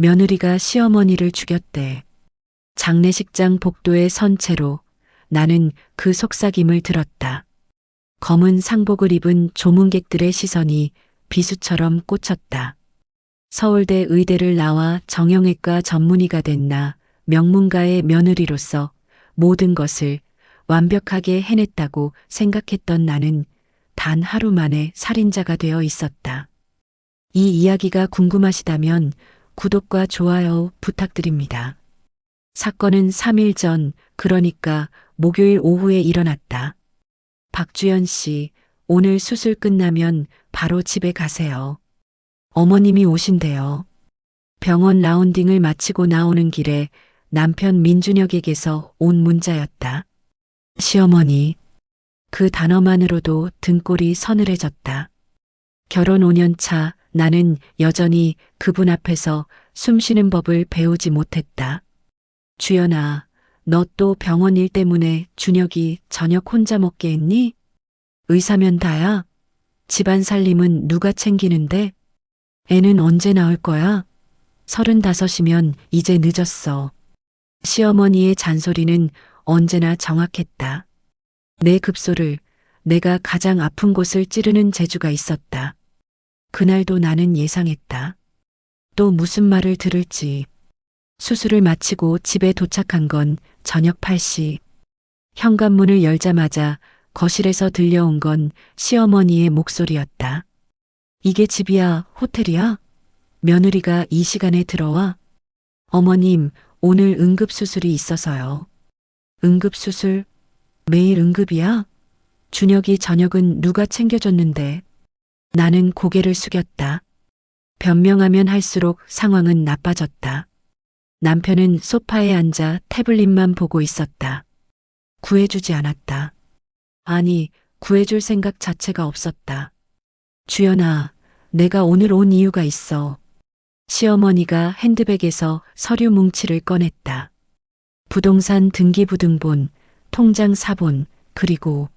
며느리가 시어머니를 죽였대. 장례식장 복도에 선 채로 나는 그 속삭임을 들었다. 검은 상복을 입은 조문객들의 시선이 비수처럼 꽂혔다. 서울대 의대를 나와 정형외과 전문의가 된 나, 명문가의 며느리로서 모든 것을 완벽하게 해냈다고 생각했던 나는 단 하루 만에 살인자가 되어 있었다. 이 이야기가 궁금하시다면 구독과 좋아요 부탁드립니다. 사건은 3일 전, 그러니까 목요일 오후에 일어났다. 박주연 씨, 오늘 수술 끝나면 바로 집에 가세요. 어머님이 오신대요. 병원 라운딩을 마치고 나오는 길에 남편 민준혁에게서 온 문자였다. 시어머니. 그 단어만으로도 등골이 서늘해졌다. 결혼 5년 차 나는 여전히 그분 앞에서 숨쉬는 법을 배우지 못했다. 주연아, 너 또 병원 일 때문에 준혁이 저녁 혼자 먹게 했니? 의사면 다야? 집안 살림은 누가 챙기는데? 애는 언제 나올 거야? 35이면 이제 늦었어. 시어머니의 잔소리는 언제나 정확했다. 내 급소를, 내가 가장 아픈 곳을 찌르는 재주가 있었다. 그날도 나는 예상했다. 또 무슨 말을 들을지. 수술을 마치고 집에 도착한 건 저녁 8시. 현관문을 열자마자 거실에서 들려온 건 시어머니의 목소리였다. 이게 집이야, 호텔이야? 며느리가 이 시간에 들어와? 어머님, 오늘 응급수술이 있어서요. 응급수술? 매일 응급이야? 준혁이 저녁은 누가 챙겨줬는데? 나는 고개를 숙였다. 변명하면 할수록 상황은 나빠졌다. 남편은 소파에 앉아 태블릿만 보고 있었다. 구해주지 않았다. 아니, 구해줄 생각 자체가 없었다. 주연아, 내가 오늘 온 이유가 있어. 시어머니가 핸드백에서 서류 뭉치를 꺼냈다. 부동산 등기부등본, 통장 사본, 그리고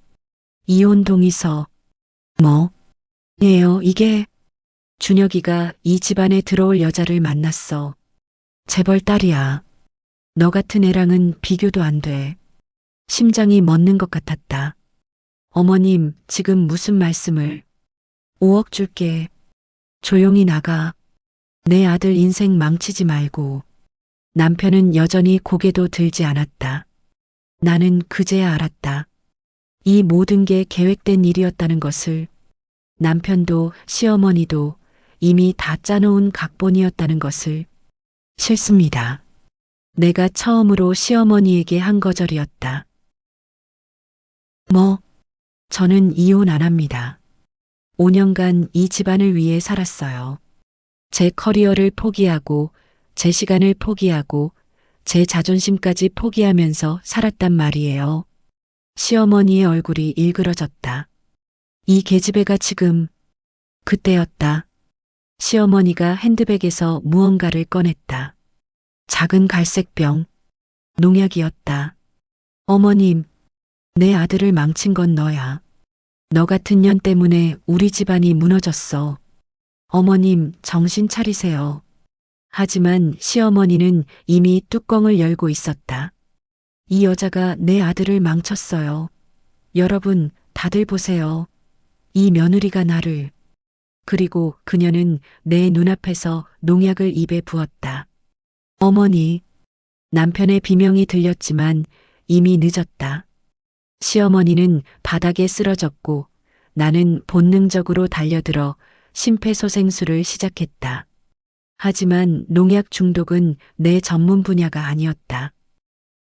이혼 동의서. 뭐? 예요, 이게. 준혁이가 이 집안에 들어올 여자를 만났어. 재벌 딸이야. 너 같은 애랑은 비교도 안 돼. 심장이 멎는 것 같았다. 어머님, 지금 무슨 말씀을. 5억 줄게. 조용히 나가. 내 아들 인생 망치지 말고. 남편은 여전히 고개도 들지 않았다. 나는 그제야 알았다. 이 모든 게 계획된 일이었다는 것을. 남편도 시어머니도 이미 다 짜놓은 각본이었다는 것을. 싫습니다. 내가 처음으로 시어머니에게 한 거절이었다. 뭐? 저는 이혼 안 합니다. 5년간 이 집안을 위해 살았어요. 제 커리어를 포기하고, 제 시간을 포기하고, 제 자존심까지 포기하면서 살았단 말이에요. 시어머니의 얼굴이 일그러졌다. 이 계집애가 지금. 그때였다. 시어머니가 핸드백에서 무언가를 꺼냈다. 작은 갈색병. 농약이었다. 어머님, 내 아들을 망친 건 너야. 너 같은 년 때문에 우리 집안이 무너졌어. 어머님, 정신 차리세요. 하지만 시어머니는 이미 뚜껑을 열고 있었다. 이 여자가 내 아들을 망쳤어요. 여러분, 다들 보세요. 이 며느리가 나를. 그리고 그녀는 내 눈앞에서 농약을 입에 부었다. 어머니. 남편의 비명이 들렸지만 이미 늦었다. 시어머니는 바닥에 쓰러졌고 나는 본능적으로 달려들어 심폐소생술을 시작했다. 하지만 농약 중독은 내 전문 분야가 아니었다.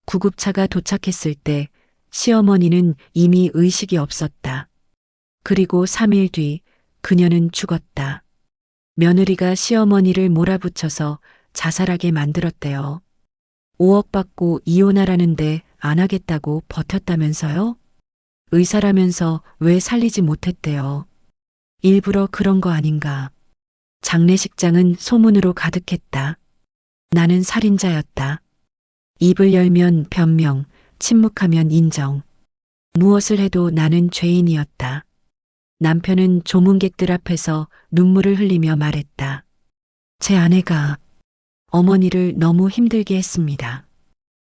구급차가 도착했을 때 시어머니는 이미 의식이 없었다. 그리고 3일 뒤 그녀는 죽었다. 며느리가 시어머니를 몰아붙여서 자살하게 만들었대요. 5억 받고 이혼하라는데 안 하겠다고 버텼다면서요? 의사라면서 왜 살리지 못했대요? 일부러 그런 거 아닌가. 장례식장은 소문으로 가득했다. 나는 살인자였다. 입을 열면 변명, 침묵하면 인정. 무엇을 해도 나는 죄인이었다. 남편은 조문객들 앞에서 눈물을 흘리며 말했다. 제 아내가. 어머니를 너무 힘들게 했습니다.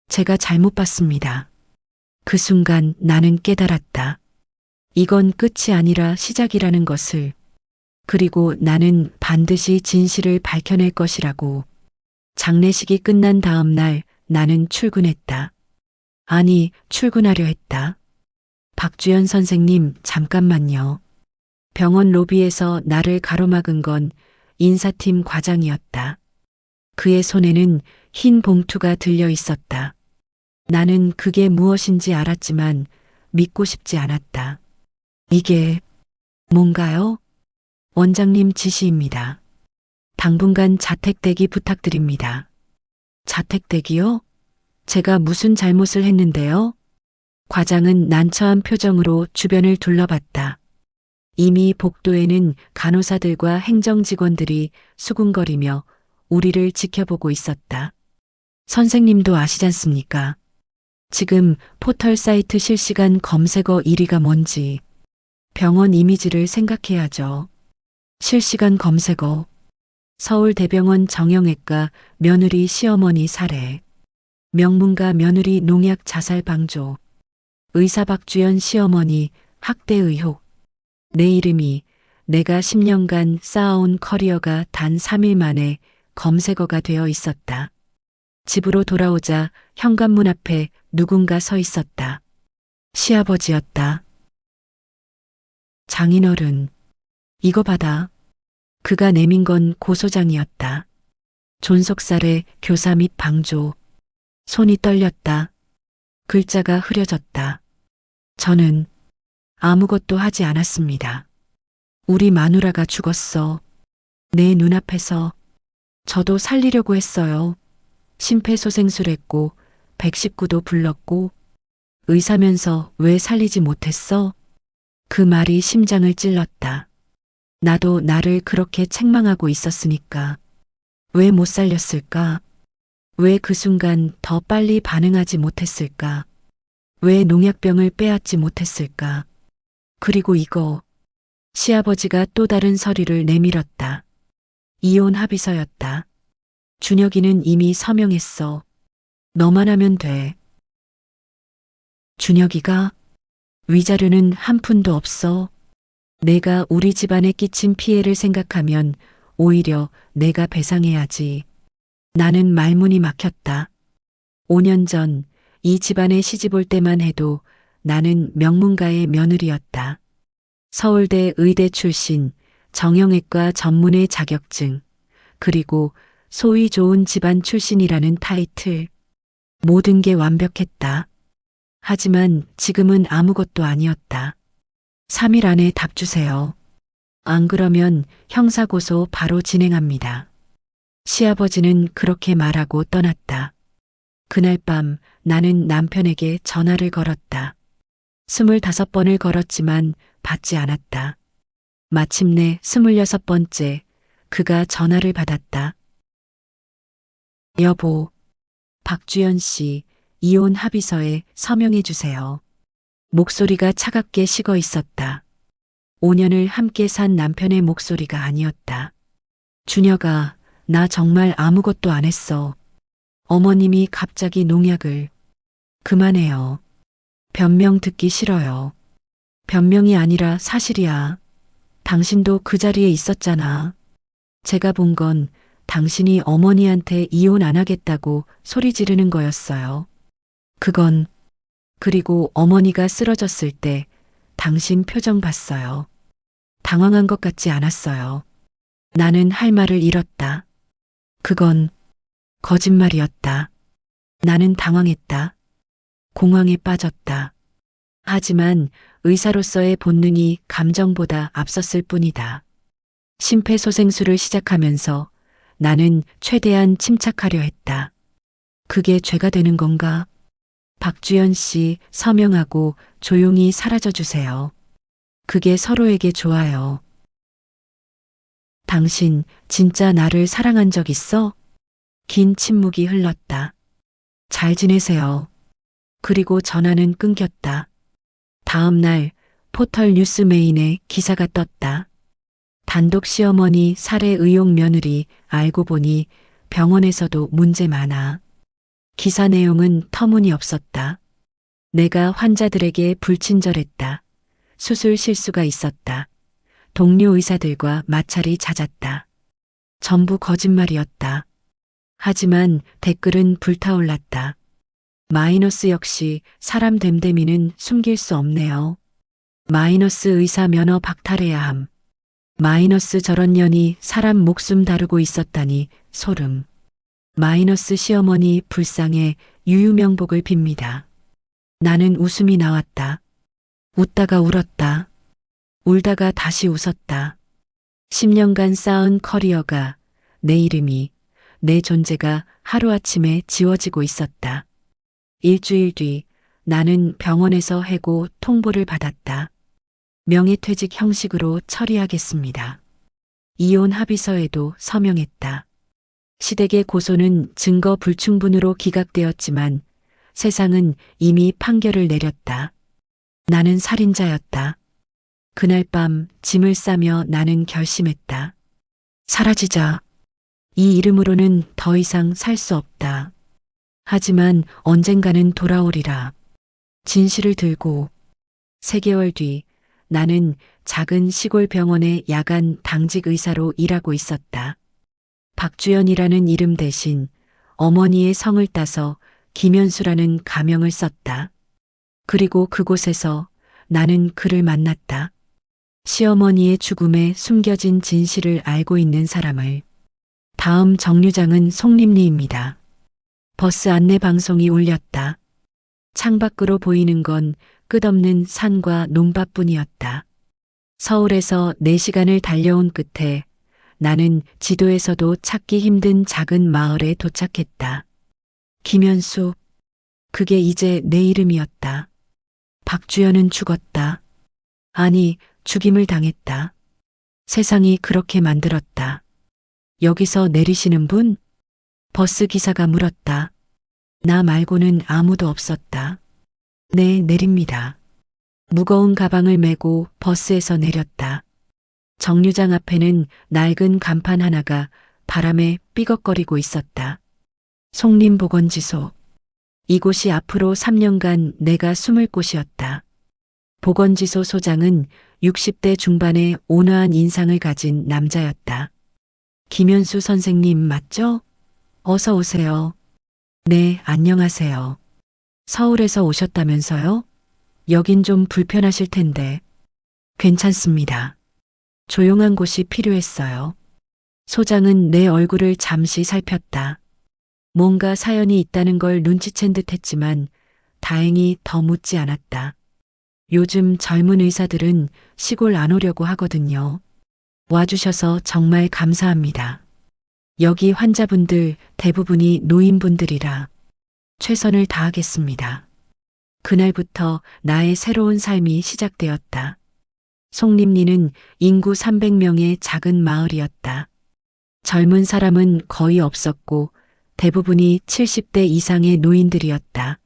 제가 잘못 봤습니다. 그 순간 나는 깨달았다. 이건 끝이 아니라 시작이라는 것을. 그리고 나는 반드시 진실을 밝혀낼 것이라고. 장례식이 끝난 다음 날 나는 출근했다. 아니, 출근하려 했다. 박주연 선생님, 잠깐만요. 병원 로비에서 나를 가로막은 건 인사팀 과장이었다. 그의 손에는 흰 봉투가 들려 있었다. 나는 그게 무엇인지 알았지만 믿고 싶지 않았다. 이게 뭔가요? 원장님 지시입니다. 당분간 자택대기 부탁드립니다. 자택대기요? 제가 무슨 잘못을 했는데요? 과장은 난처한 표정으로 주변을 둘러봤다. 이미 복도에는 간호사들과 행정직원들이 수군거리며 우리를 지켜보고 있었다. 선생님도 아시잖습니까? 지금 포털 사이트 실시간 검색어 1위가 뭔지 병원 이미지를 생각해야죠. 실시간 검색어. 서울대병원 정형외과 며느리 시어머니 살해. 명문가 며느리 농약 자살 방조. 의사 박주연 시어머니 학대 의혹. 내 이름이 내가 10년간 쌓아온 커리어가 단 3일 만에 검색어가 되어 있었다. 집으로 돌아오자 현관문 앞에 누군가 서 있었다. 시아버지였다. 장인어른, 이거 받아. 그가 내민 건 고소장이었다. 존속살해, 교사 및 방조. 손이 떨렸다. 글자가 흐려졌다. 저는 아무것도 하지 않았습니다. 우리 마누라가 죽었어. 내 눈앞에서. 저도 살리려고 했어요. 심폐소생술했고 119도 불렀고. 의사면서 왜 살리지 못했어? 그 말이 심장을 찔렀다. 나도 나를 그렇게 책망하고 있었으니까. 왜 못 살렸을까? 왜 그 순간 더 빨리 반응하지 못했을까? 왜 농약병을 빼앗지 못했을까? 그리고 이거. 시아버지가 또 다른 서류를 내밀었다. 이혼 합의서였다. 준혁이는 이미 서명했어. 너만 하면 돼. 준혁이가? 위자료는 한 푼도 없어. 내가 우리 집안에 끼친 피해를 생각하면 오히려 내가 배상해야지. 나는 말문이 막혔다. 5년 전 이 집안에 시집 올 때만 해도 나는 명문가의 며느리였다. 서울대 의대 출신, 정형외과 전문의 자격증, 그리고 소위 좋은 집안 출신이라는 타이틀. 모든 게 완벽했다. 하지만 지금은 아무것도 아니었다. 3일 안에 답 주세요. 안 그러면 형사고소 바로 진행합니다. 시아버지는 그렇게 말하고 떠났다. 그날 밤 나는 남편에게 전화를 걸었다. 25번을 걸었지만 받지 않았다. 마침내 26번째 그가 전화를 받았다. 여보, 박주연 씨 이혼 합의서에 서명해 주세요. 목소리가 차갑게 식어 있었다. 5년을 함께 산 남편의 목소리가 아니었다. 준혁아, 나 정말 아무것도 안 했어. 어머님이 갑자기 농약을. 그만해요. 변명 듣기 싫어요. 변명이 아니라 사실이야. 당신도 그 자리에 있었잖아. 제가 본 건 당신이 어머니한테 이혼 안 하겠다고 소리 지르는 거였어요. 그건, 그리고 어머니가 쓰러졌을 때 당신 표정 봤어요. 당황한 것 같지 않았어요. 나는 할 말을 잃었다. 그건 거짓말이었다. 나는 당황했다. 공황에 빠졌다. 하지만 의사로서의 본능이 감정보다 앞섰을 뿐이다. 심폐소생술을 시작하면서 나는 최대한 침착하려 했다. 그게 죄가 되는 건가? 박주연 씨 서명하고 조용히 사라져 주세요. 그게 서로에게 좋아요. 당신 진짜 나를 사랑한 적 있어? 긴 침묵이 흘렀다. 잘 지내세요. 그리고 전화는 끊겼다. 다음 날 포털 뉴스 메인에 기사가 떴다. 단독 시어머니 살해 의혹 며느리 알고 보니 병원에서도 문제 많아. 기사 내용은 터무니없었다. 내가 환자들에게 불친절했다. 수술 실수가 있었다. 동료 의사들과 마찰이 잦았다. 전부 거짓말이었다. 하지만 댓글은 불타올랐다. 마이너스 역시 사람 됨됨이는 숨길 수 없네요. 마이너스 의사 면허 박탈해야 함. 마이너스 저런 년이 사람 목숨 다루고 있었다니 소름. 마이너스 시어머니 불쌍해 유유명복을 빕니다. 나는 웃음이 나왔다. 웃다가 울었다. 울다가 다시 웃었다. 10년간 쌓은 커리어가, 내 이름이, 내 존재가 하루아침에 지워지고 있었다. 일주일 뒤 나는 병원에서 해고 통보를 받았다. 명예퇴직 형식으로 처리하겠습니다. 이혼 합의서에도 서명했다. 시댁의 고소는 증거 불충분으로 기각되었지만 세상은 이미 판결을 내렸다. 나는 살인자였다. 그날 밤 짐을 싸며 나는 결심했다. 사라지자. 이 이름으로는 더 이상 살 수 없다. 하지만 언젠가는 돌아오리라. 진실을 들고 3개월 뒤 나는 작은 시골 병원의 야간 당직 의사로 일하고 있었다. 박주연이라는 이름 대신 어머니의 성을 따서 김현수라는 가명을 썼다. 그리고 그곳에서 나는 그를 만났다. 시어머니의 죽음에 숨겨진 진실을 알고 있는 사람을. 다음 정류장은 송림리입니다. 버스 안내 방송이 울렸다. 창밖으로 보이는 건 끝없는 산과 논밭뿐이었다. 서울에서 4시간을 달려온 끝에 나는 지도에서도 찾기 힘든 작은 마을에 도착했다. 김현수. 그게 이제 내 이름이었다. 박주연은 죽었다. 아니, 죽임을 당했다. 세상이 그렇게 만들었다. 여기서 내리시는 분? 버스 기사가 물었다. 나 말고는 아무도 없었다. 네, 내립니다. 무거운 가방을 메고 버스에서 내렸다. 정류장 앞에는 낡은 간판 하나가 바람에 삐걱거리고 있었다. 송림보건지소. 이곳이 앞으로 3년간 내가 숨을 곳이었다. 보건지소 소장은 60대 중반의 온화한 인상을 가진 남자였다. 김현수 선생님 맞죠? 어서 오세요. 네, 안녕하세요. 서울에서 오셨다면서요? 여긴 좀 불편하실 텐데. 괜찮습니다. 조용한 곳이 필요했어요. 소장은 내 얼굴을 잠시 살폈다. 뭔가 사연이 있다는 걸 눈치챈 듯 했지만 다행히 더 묻지 않았다. 요즘 젊은 의사들은 시골 안 오려고 하거든요. 와주셔서 정말 감사합니다. 여기 환자분들 대부분이 노인분들이라 최선을 다하겠습니다. 그날부터 나의 새로운 삶이 시작되었다. 송림리는 인구 300명의 작은 마을이었다. 젊은 사람은 거의 없었고 대부분이 70대 이상의 노인들이었다.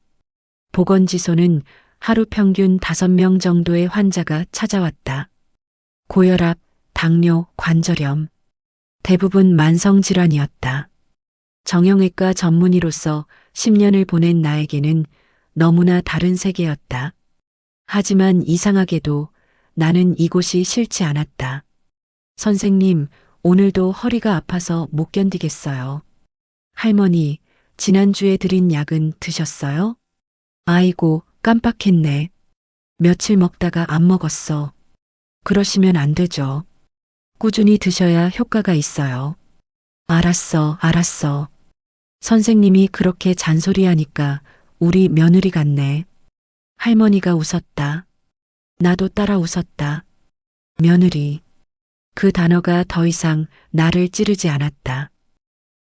보건지소는 하루 평균 5명 정도의 환자가 찾아왔다. 고혈압, 당뇨, 관절염. 대부분 만성질환이었다. 정형외과 전문의로서 10년을 보낸 나에게는 너무나 다른 세계였다. 하지만 이상하게도 나는 이곳이 싫지 않았다. 선생님, 오늘도 허리가 아파서 못 견디겠어요. 할머니, 지난주에 드린 약은 드셨어요? 아이고, 깜빡했네. 며칠 먹다가 안 먹었어. 그러시면 안 되죠. 꾸준히 드셔야 효과가 있어요. 알았어, 알았어. 선생님이 그렇게 잔소리하니까 우리 며느리 같네. 할머니가 웃었다. 나도 따라 웃었다. 며느리. 그 단어가 더 이상 나를 찌르지 않았다.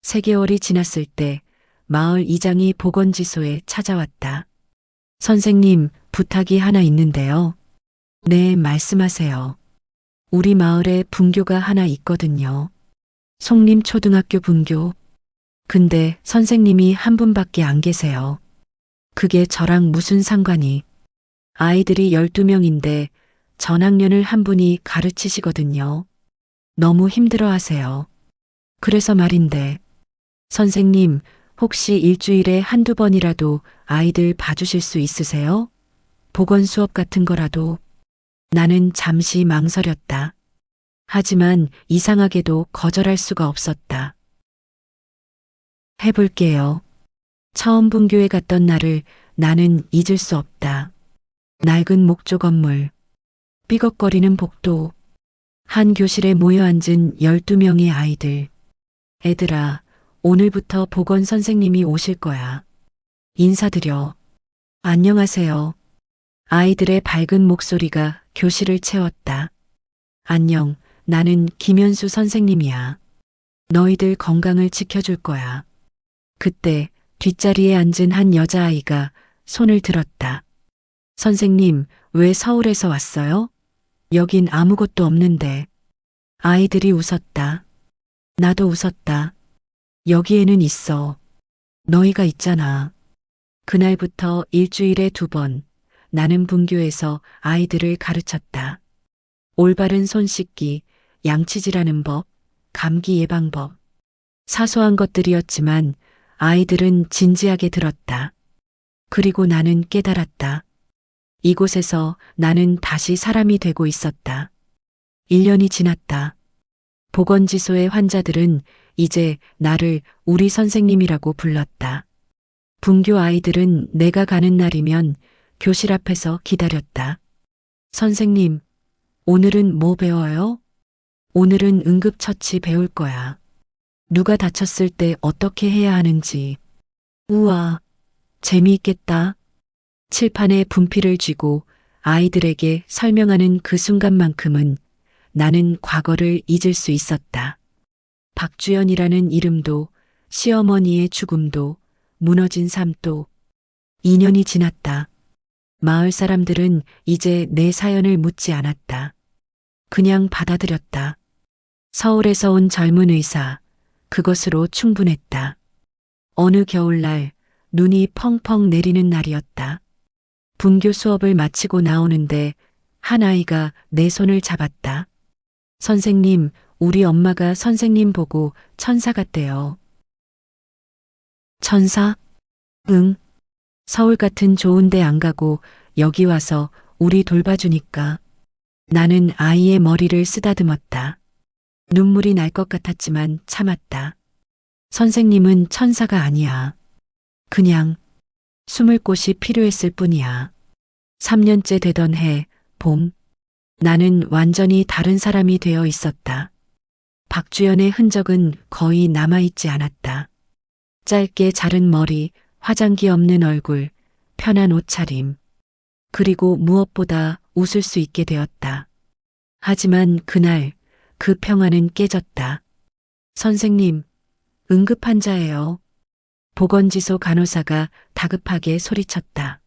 3개월이 지났을 때 마을 이장이 보건지소에 찾아왔다. 선생님, 부탁이 하나 있는데요. 네, 말씀하세요. 우리 마을에 분교가 하나 있거든요. 송림초등학교 분교. 근데 선생님이 한 분밖에 안 계세요. 그게 저랑 무슨 상관이. 아이들이 12명인데 전학년을 한 분이 가르치시거든요. 너무 힘들어 하세요. 그래서 말인데 선생님, 혹시 일주일에 한두 번이라도 아이들 봐주실 수 있으세요? 보건 수업 같은 거라도. 나는 잠시 망설였다. 하지만 이상하게도 거절할 수가 없었다. 해볼게요. 처음 분교에 갔던 날을 나는 잊을 수 없다. 낡은 목조 건물, 삐걱거리는 복도, 한 교실에 모여 앉은 12명의 아이들. 애들아, 오늘부터 보건 선생님이 오실 거야. 인사드려. 안녕하세요. 아이들의 밝은 목소리가 교실을 채웠다. 안녕, 나는 김현수 선생님이야. 너희들 건강을 지켜줄 거야. 그때 뒷자리에 앉은 한 여자아이가 손을 들었다. 선생님, 왜 서울에서 왔어요? 여긴 아무것도 없는데. 아이들이 웃었다. 나도 웃었다. 여기에는 있어. 너희가 있잖아. 그날부터 일주일에 2번 나는 분교에서 아이들을 가르쳤다. 올바른 손 씻기, 양치질하는 법, 감기 예방법. 사소한 것들이었지만 아이들은 진지하게 들었다. 그리고 나는 깨달았다. 이곳에서 나는 다시 사람이 되고 있었다. 1년이 지났다. 보건지소의 환자들은 이제 나를 우리 선생님이라고 불렀다. 분교 아이들은 내가 가는 날이면 교실 앞에서 기다렸다. 선생님, 오늘은 뭐 배워요? 오늘은 응급처치 배울 거야. 누가 다쳤을 때 어떻게 해야 하는지. 우와, 재미있겠다. 칠판에 분필을 쥐고 아이들에게 설명하는 그 순간만큼은 나는 과거를 잊을 수 있었다. 박주연이라는 이름도, 시어머니의 죽음도, 무너진 삶도. 2년이 지났다. 마을 사람들은 이제 내 사연을 묻지 않았다. 그냥 받아들였다. 서울에서 온 젊은 의사, 그것으로 충분했다. 어느 겨울날 눈이 펑펑 내리는 날이었다. 분교 수업을 마치고 나오는데 한 아이가 내 손을 잡았다. 선생님, 우리 엄마가 선생님 보고 천사 같대요. 천사? 응. 서울 같은 좋은 데 안 가고 여기 와서 우리 돌봐주니까. 나는 아이의 머리를 쓰다듬었다. 눈물이 날 것 같았지만 참았다. 선생님은 천사가 아니야. 그냥 숨을 곳이 필요했을 뿐이야. 3년째 되던 해, 봄. 나는 완전히 다른 사람이 되어 있었다. 박주연의 흔적은 거의 남아있지 않았다. 짧게 자른 머리, 화장기 없는 얼굴, 편한 옷차림. 그리고 무엇보다 웃을 수 있게 되었다. 하지만 그날 그 평화는 깨졌다. 선생님, 응급환자예요. 보건지소 간호사가 다급하게 소리쳤다.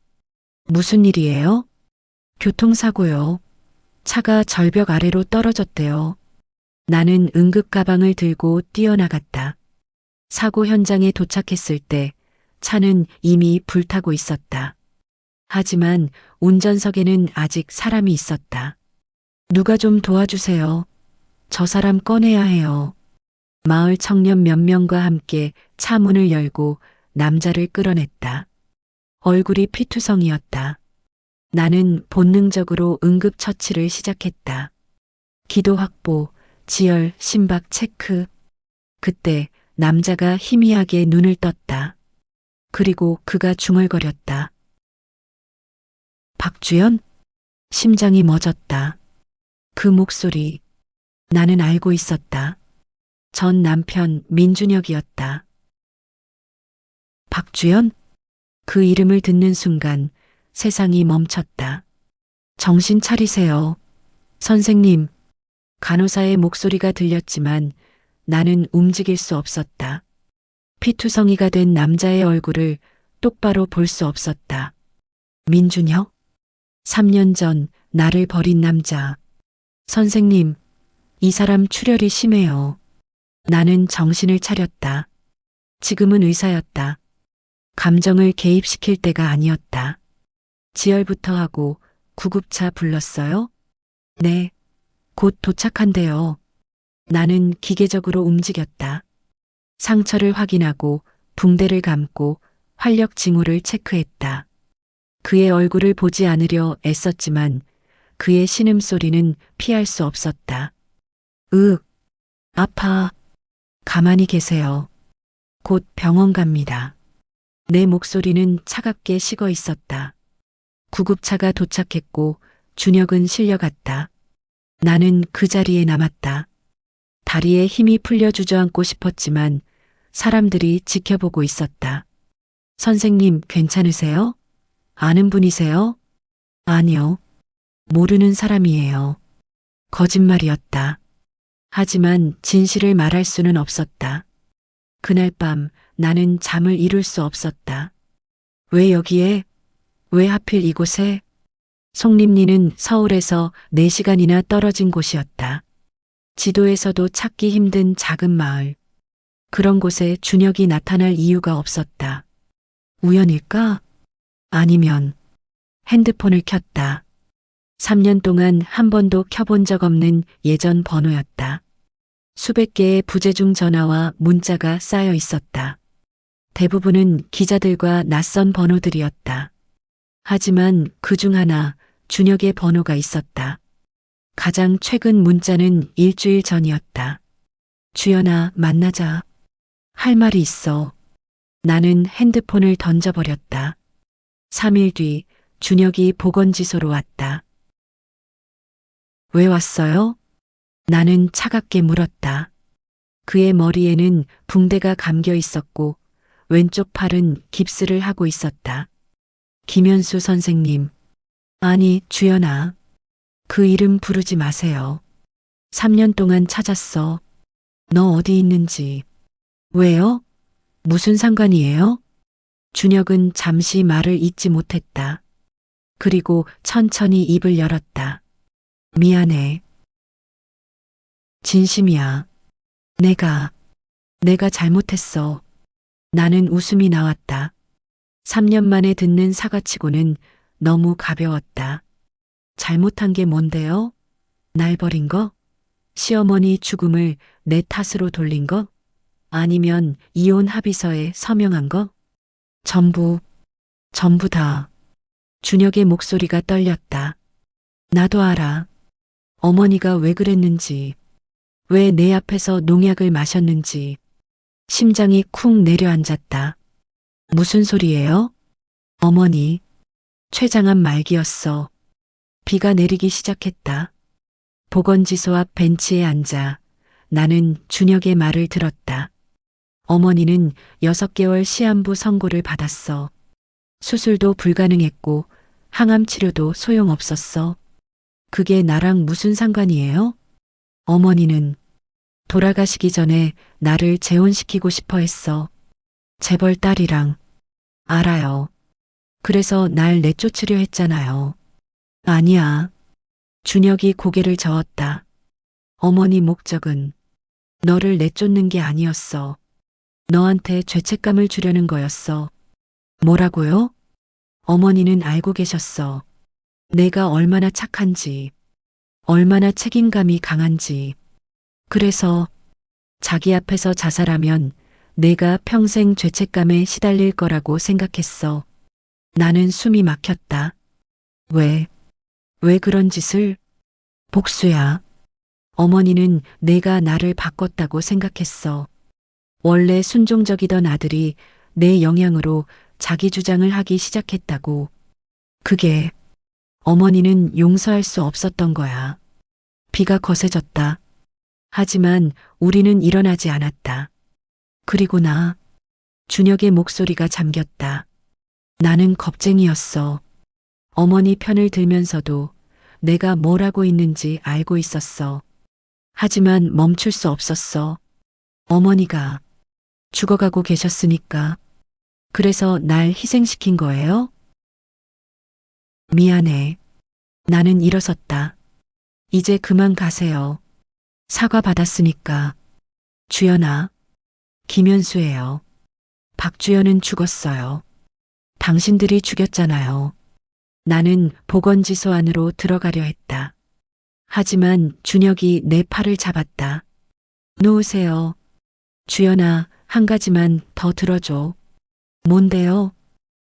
무슨 일이에요? 교통사고요. 차가 절벽 아래로 떨어졌대요. 나는 응급 가방을 들고 뛰어나갔다. 사고 현장에 도착했을 때 차는 이미 불타고 있었다. 하지만 운전석에는 아직 사람이 있었다. 누가 좀 도와주세요. 저 사람 꺼내야 해요. 마을 청년 몇 명과 함께 차 문을 열고 남자를 끌어냈다. 얼굴이 피투성이었다. 나는 본능적으로 응급처치를 시작했다. 기도 확보, 지혈, 심박 체크. 그때 남자가 희미하게 눈을 떴다. 그리고 그가 중얼거렸다. 박주연? 심장이 멎었다. 그 목소리, 나는 알고 있었다. 전 남편 민준혁이었다. 박주연? 그 이름을 듣는 순간 세상이 멈췄다. 정신 차리세요. 선생님, 간호사의 목소리가 들렸지만 나는 움직일 수 없었다. 피투성이가 된 남자의 얼굴을 똑바로 볼 수 없었다. 민준혁? 3년 전 나를 버린 남자. 선생님, 이 사람 출혈이 심해요. 나는 정신을 차렸다. 지금은 의사였다. 감정을 개입시킬 때가 아니었다. 지혈부터 하고 구급차 불렀어요? 네, 곧 도착한대요. 나는 기계적으로 움직였다. 상처를 확인하고 붕대를 감고 활력 징후를 체크했다. 그의 얼굴을 보지 않으려 애썼지만 그의 신음소리는 피할 수 없었다. 아파. 가만히 계세요. 곧 병원 갑니다. 내 목소리는 차갑게 식어 있었다. 구급차가 도착했고 준혁은 실려갔다. 나는 그 자리에 남았다. 다리에 힘이 풀려 주저앉고 싶었지만 사람들이 지켜보고 있었다. 선생님, 괜찮으세요? 아는 분이세요? 아니요. 모르는 사람이에요. 거짓말이었다. 하지만 진실을 말할 수는 없었다. 그날 밤 나는 잠을 이룰 수 없었다. 왜 여기에? 왜 하필 이곳에? 송림리는 서울에서 4시간이나 떨어진 곳이었다. 지도에서도 찾기 힘든 작은 마을. 그런 곳에 준혁이 나타날 이유가 없었다. 우연일까? 아니면 핸드폰을 켰다. 3년 동안 한 번도 켜본 적 없는 예전 번호였다. 수백 개의 부재중 전화와 문자가 쌓여 있었다. 대부분은 기자들과 낯선 번호들이었다. 하지만 그 중 하나 준혁의 번호가 있었다. 가장 최근 문자는 일주일 전이었다. 주연아, 만나자. 할 말이 있어. 나는 핸드폰을 던져버렸다. 3일 뒤 준혁이 보건지소로 왔다. 왜 왔어요? 나는 차갑게 물었다. 그의 머리에는 붕대가 감겨 있었고 왼쪽 팔은 깁스를 하고 있었다. 김현수 선생님. 아니, 주연아. 그 이름 부르지 마세요. 3년 동안 찾았어. 너 어디 있는지. 왜요? 무슨 상관이에요? 준혁은 잠시 말을 잇지 못했다. 그리고 천천히 입을 열었다. 미안해. 진심이야. 내가 잘못했어. 나는 웃음이 나왔다. 3년 만에 듣는 사과치고는 너무 가벼웠다. 잘못한 게 뭔데요? 날 버린 거? 시어머니 죽음을 내 탓으로 돌린 거? 아니면 이혼 합의서에 서명한 거? 전부 다. 준혁의 목소리가 떨렸다. 나도 알아. 어머니가 왜 그랬는지, 왜 내 앞에서 농약을 마셨는지. 심장이 쿵 내려앉았다. 무슨 소리예요? 어머니. 췌장암 말기였어. 비가 내리기 시작했다. 보건지소 앞 벤치에 앉아 나는 준혁의 말을 들었다. 어머니는 6개월 시한부 선고를 받았어. 수술도 불가능했고 항암 치료도 소용없었어. 그게 나랑 무슨 상관이에요? 어머니는 돌아가시기 전에 나를 재혼시키고 싶어 했어. 재벌 딸이랑. 알아요. 그래서 날 내쫓으려 했잖아요. 아니야. 준혁이 고개를 저었다. 어머니 목적은 너를 내쫓는 게 아니었어. 너한테 죄책감을 주려는 거였어. 뭐라고요? 어머니는 알고 계셨어. 내가 얼마나 착한지, 얼마나 책임감이 강한지. 그래서 자기 앞에서 자살하면 내가 평생 죄책감에 시달릴 거라고 생각했어. 나는 숨이 막혔다. 왜 그런 짓을? 복수야. 어머니는 내가 나를 바꿨다고 생각했어. 원래 순종적이던 아들이 내 영향으로 자기 주장을 하기 시작했다고. 그게 어머니는 용서할 수 없었던 거야. 비가 거세졌다. 하지만 우리는 일어나지 않았다. 그리고 준혁의 목소리가 잠겼다. 나는 겁쟁이였어. 어머니 편을 들면서도 내가 뭘 하고 있는지 알고 있었어. 하지만 멈출 수 없었어. 어머니가 죽어가고 계셨으니까. 그래서 날 희생시킨 거예요? 미안해. 나는 일어섰다. 이제 그만 가세요. 사과 받았으니까. 주연아. 김현수예요. 박주연은 죽었어요. 당신들이 죽였잖아요. 나는 보건지소 안으로 들어가려 했다. 하지만 준혁이 내 팔을 잡았다. 놓으세요. 주연아, 한 가지만 더 들어줘. 뭔데요?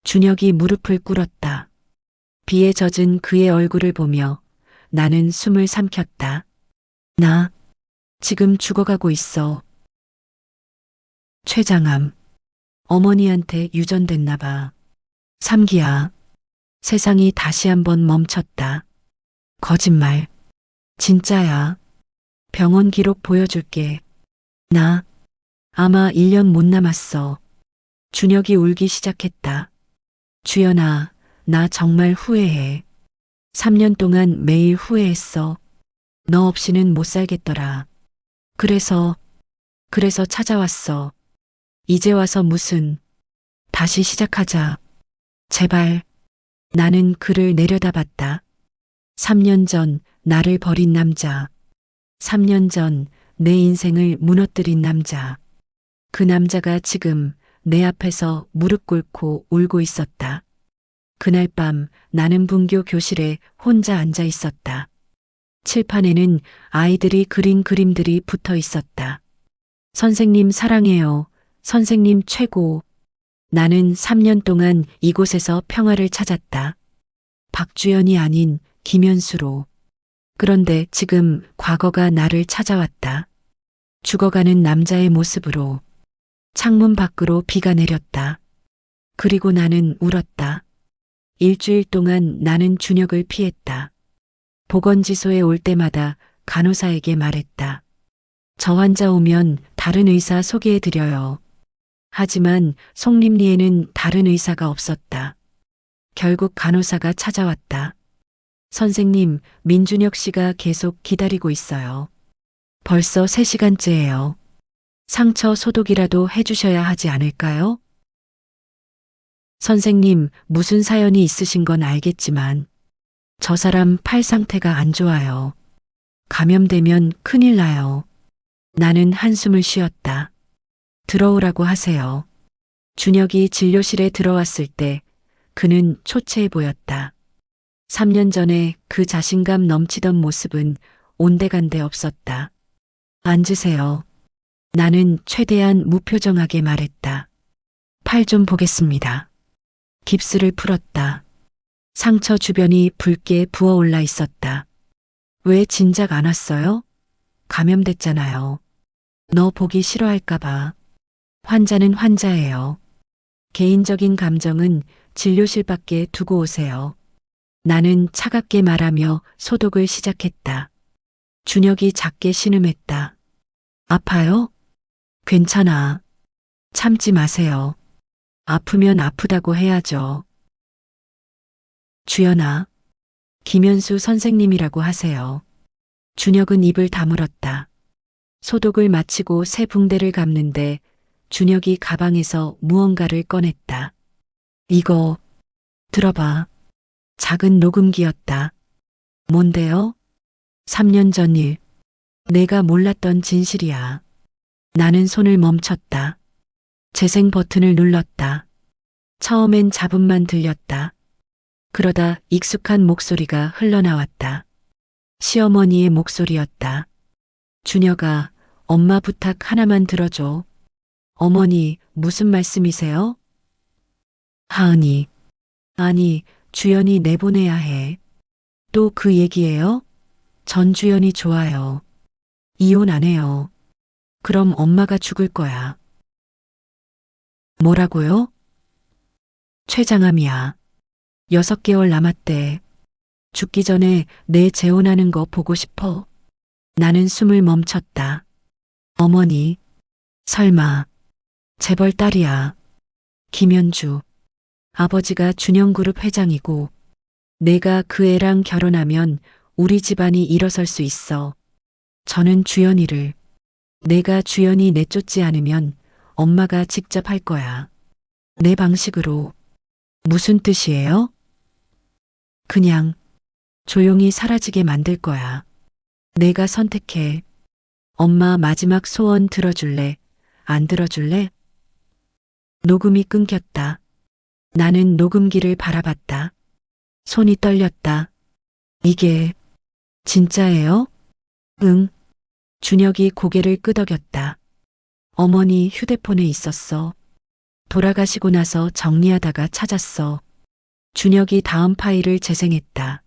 준혁이 무릎을 꿇었다. 비에 젖은 그의 얼굴을 보며 나는 숨을 삼켰다. 나 지금 죽어가고 있어. 췌장암. 어머니한테 유전됐나 봐. 3기야. 세상이 다시 한번 멈췄다. 거짓말. 진짜야. 병원 기록 보여줄게. 나 아마 1년 못 남았어. 준혁이 울기 시작했다. 주연아, 나 정말 후회해. 3년 동안 매일 후회했어. 너 없이는 못 살겠더라. 그래서 찾아왔어. 이제 와서 무슨. 다시 시작하자. 제발. 나는 그를 내려다봤다. 3년 전 나를 버린 남자. 3년 전 내 인생을 무너뜨린 남자. 그 남자가 지금 내 앞에서 무릎 꿇고 울고 있었다. 그날 밤 나는 분교 교실에 혼자 앉아 있었다. 칠판에는 아이들이 그린 그림들이 붙어 있었다. 선생님 사랑해요. 선생님 최고. 나는 3년 동안 이곳에서 평화를 찾았다. 박주연이 아닌 김현수로. 그런데 지금 과거가 나를 찾아왔다. 죽어가는 남자의 모습으로. 창문 밖으로 비가 내렸다. 그리고 나는 울었다. 일주일 동안 나는 준혁을 피했다. 보건지소에 올 때마다 간호사에게 말했다. 저 환자 오면 다른 의사 소개해드려요. 하지만 송림리에는 다른 의사가 없었다. 결국 간호사가 찾아왔다. 선생님, 민준혁 씨가 계속 기다리고 있어요. 벌써 3시간째예요. 상처 소독이라도 해주셔야 하지 않을까요? 선생님, 무슨 사연이 있으신 건 알겠지만 저 사람 팔 상태가 안 좋아요. 감염되면 큰일 나요. 나는 한숨을 쉬었다. 들어오라고 하세요. 준혁이 진료실에 들어왔을 때 그는 초췌해 보였다. 3년 전에 그 자신감 넘치던 모습은 온데간데 없었다. 앉으세요. 나는 최대한 무표정하게 말했다. 팔 좀 보겠습니다. 깁스를 풀었다. 상처 주변이 붉게 부어올라 있었다. 왜 진작 안 왔어요? 감염됐잖아요. 너 보기 싫어할까봐. 환자는 환자예요. 개인적인 감정은 진료실 밖에 두고 오세요. 나는 차갑게 말하며 소독을 시작했다. 준혁이 작게 신음했다. 아파요? 괜찮아. 참지 마세요. 아프면 아프다고 해야죠. 주연아, 김현수 선생님이라고 하세요. 준혁은 입을 다물었다. 소독을 마치고 새 붕대를 감는데 준혁이 가방에서 무언가를 꺼냈다. 이거 들어봐. 작은 녹음기였다. 뭔데요? 3년 전 일. 내가 몰랐던 진실이야. 나는 손을 멈췄다. 재생 버튼을 눌렀다. 처음엔 잡음만 들렸다. 그러다 익숙한 목소리가 흘러나왔다. 시어머니의 목소리였다. 준혁아, 엄마 부탁 하나만 들어줘. 어머니, 무슨 말씀이세요? 하은이. 아니, 주연이 내보내야 해. 또 그 얘기예요? 전주연이 좋아요. 이혼 안 해요. 그럼 엄마가 죽을 거야. 뭐라고요? 췌장암이야. 6개월 남았대. 죽기 전에 내 재혼하는 거 보고 싶어. 나는 숨을 멈췄다. 어머니, 설마, 재벌 딸이야. 김현주. 아버지가 준영그룹 회장이고 내가 그 애랑 결혼하면 우리 집안이 일어설 수 있어. 저는 주연이를, 내가 주연이 내쫓지 않으면 엄마가 직접 할 거야. 내 방식으로. 무슨 뜻이에요? 그냥 조용히 사라지게 만들 거야. 내가 선택해. 엄마 마지막 소원 들어줄래? 안 들어줄래? 녹음이 끊겼다. 나는 녹음기를 바라봤다. 손이 떨렸다. 이게 진짜예요? 응. 준혁이 고개를 끄덕였다. 어머니 휴대폰에 있었어. 돌아가시고 나서 정리하다가 찾았어. 준혁이 다음 파일을 재생했다.